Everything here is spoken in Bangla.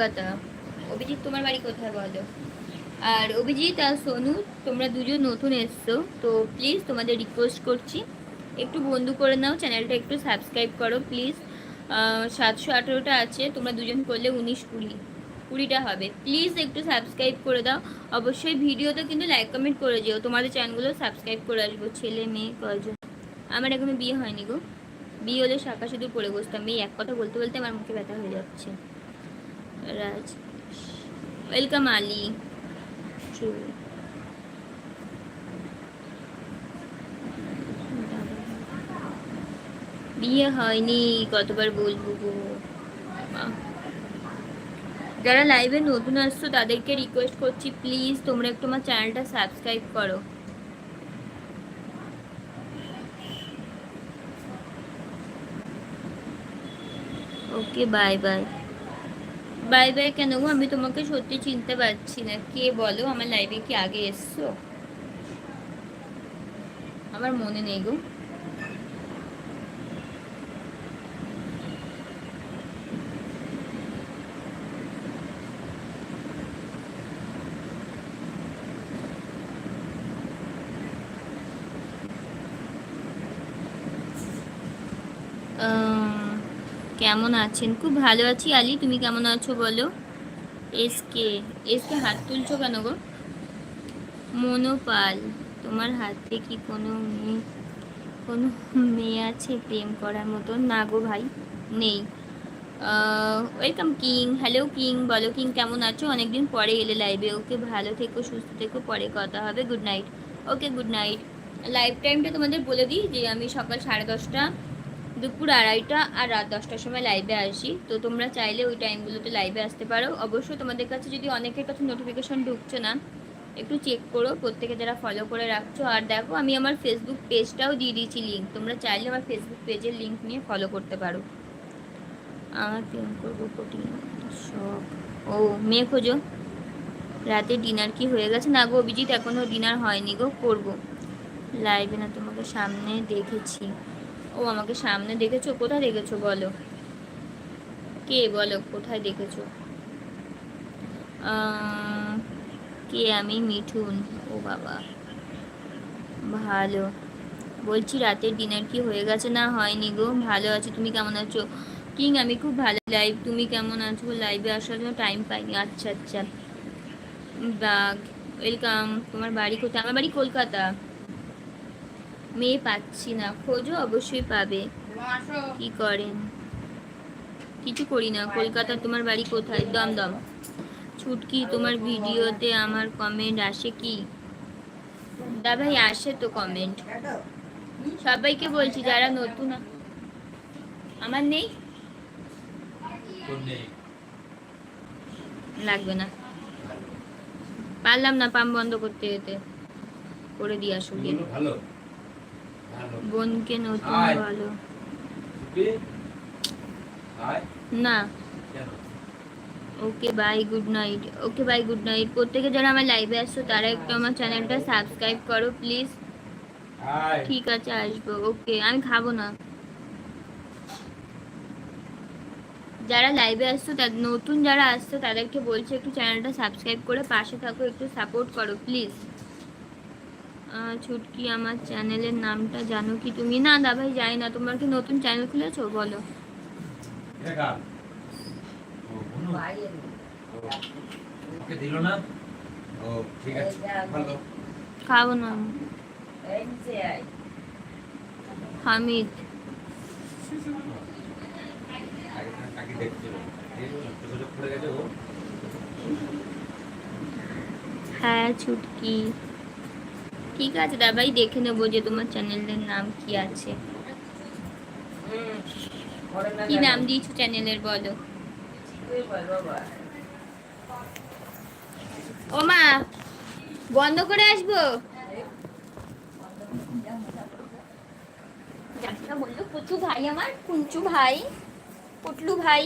কথা। অভিজিৎ তোমার বাড়ি কোথায় বলো? আর অভিজিৎ আর সোনু, তোমরা দুজন নতুন এসছো, তো প্লিজ তোমাদের রিকোয়েস্ট করছি একটু বন্ধু করে নাও, চ্যানেলটা একটু সাবস্ক্রাইব করো প্লিজ। 718টা আছে, তোমরা দুজন করলে 19-20টা হবে। প্লিজ একটু সাবস্ক্রাইব করে দাও। অবশ্যই ভিডিওতে কিন্তু লাইক কমেন্ট করে যেও, তোমাদের চ্যানেলগুলো সাবস্ক্রাইব করে আসবো। ছেলে মেয়ে কয়জন? আমার এখনো বিয়ে হয়নি গো। বিয়ে হলে শাঁখা সিঁদুর পরে বসতাম। এই এক কথা বলতে বলতে আমার মুখে ব্যথা হয়ে যাচ্ছে। রাজ, ওয়েলকাম আলী। ট্রু। বিয়ে হয়নি, কতবার বলবো গো। যারা লাইভে নতুন আসছো তাদেরকে রিকোয়েস্ট করছি প্লিজ তোমরা একটু আমার চ্যানেলটা সাবস্ক্রাইব করো। Okay bye bye. Bye bye কেন গো? আমি তোমাকে সত্যি চিনতে পারছি না, কে বলো? আমার লাইভে কি আগে এসছো? আমার মনে নেই গো। কেমন আছেন? খুব ভালো আছি আলী, তুমি কেমন আছো বলো? এসকে, এসকে হাত তুলছো কেন গো? মনোপাল, তোমার হাতে কি কোনো মেয়ে আছে প্রেম করার মতো? না গো ভাই, নেই। Welcome king. হ্যালো কিং, বলো কিং কেমন আছো? অনেকদিন পরে এলে লাইভে। ওকে ভালো থেকো, সুস্থ থেকো, পরে কথা হবে। Good night. Okay good night. Live টাইমটা তোমাদের বলে দিই যে আমি সকাল 10:30, দুপুর 2:30 আর রাত 10টার সময় লাইভে আসি, তো তোমরা চাইলে ওই টাইমগুলোতে লাইভে আসতে পারো। অবশ্যই তোমাদের কাছে যদি অনেকের কাছে নোটিফিকেশন ঢুকছে না, একটু চেক করো প্রত্যেকে যারা ফলো করে রাখছো। আর দেখো আমি আমার ফেসবুক পেজটাও দিয়ে দিয়েছি লিঙ্ক, তোমরা চাইলে আমার ফেসবুক পেজের লিঙ্ক নিয়ে ফলো করতে পারো। আমার প্রেম করবো কঠিন শখ। ও, মেয়ে খোঁজো। রাতে ডিনার কি হয়ে গেছে? না গো অভিজিৎ, এখনো ডিনার হয়নি গো, করবো। লাইভে না, তোমাকে সামনে দেখেছি। ও, আমাকে সামনে দেখেছো? কোথায় দেখেছো বলো? কে বলো কোথায় দেখেছো? কে? আমি মিঠুন। ও বাবা, ভালো। বলছি রাতের ডিনার কি হয়ে গেছে? না হয়নি গো, ভালো আছি। তুমি কেমন আছো? কিং, আমি খুব ভালো। লাইভ, তুমি কেমন আছো? লাইভে আসার জন্য টাইম পাইনি। আচ্ছা আচ্ছা। বাঘ, ওয়েলকাম। তোমার বাড়ি কোথায়? আমার বাড়ি কলকাতা। মেয়ে পাচ্ছি না, খোঁজো, অবশ্যই পাবে। কি করেন? কিছু করি না। কলকাতা, তোমার বাড়ি কোথায়? দমদম। ছুটকি, তোমার ভিডিওতে আমার কমেন্ট আসে কি? দা ভাই আসে তো কমেন্ট, সবাইকে বলছি যারা নতুন। আমার নেই, লাগবে না। পারলাম না পাম বন্ধ করতে, যেতে করে দিয়ে আসো গিয়ে। বোনকে নতুন বলো না। Okay bye, good night. Okay bye, good night. প্রত্যেকে যারা আমার লাইভে আসছো তারা একটু আমার চ্যানেলটা সাবস্ক্রাইব করো প্লিজ। ঠিক আছে, আসবো। ওকে, আমি খাবো না। যারা লাইভে আসছো, নতুন যারা আসছো তাদেরকে বলছি একটু চ্যানেলটা সাবস্ক্রাইব করে পাশে থাকো, একটু সাপোর্ট করো প্লিজ। ছুটকি, আমার চ্যানেলের নামটা জানো কি তুমি? না দা ভাই, যাই না। তোমরা কি নতুন চ্যানেল খুলেছো বলো? খাবো না। হামিদ, হ্যাঁ ছুটকি। ঠিক আছে দা ভাই, দেখে নেবো যে তোমার চ্যানেলের নাম কি আছে। কি নাম দিয়েছো চ্যানেলের বলো? ও মা, বন্ধ করে আসবো। বললো পুচু ভাই, আমার কুঞ্চু ভাই, পুটলু ভাই।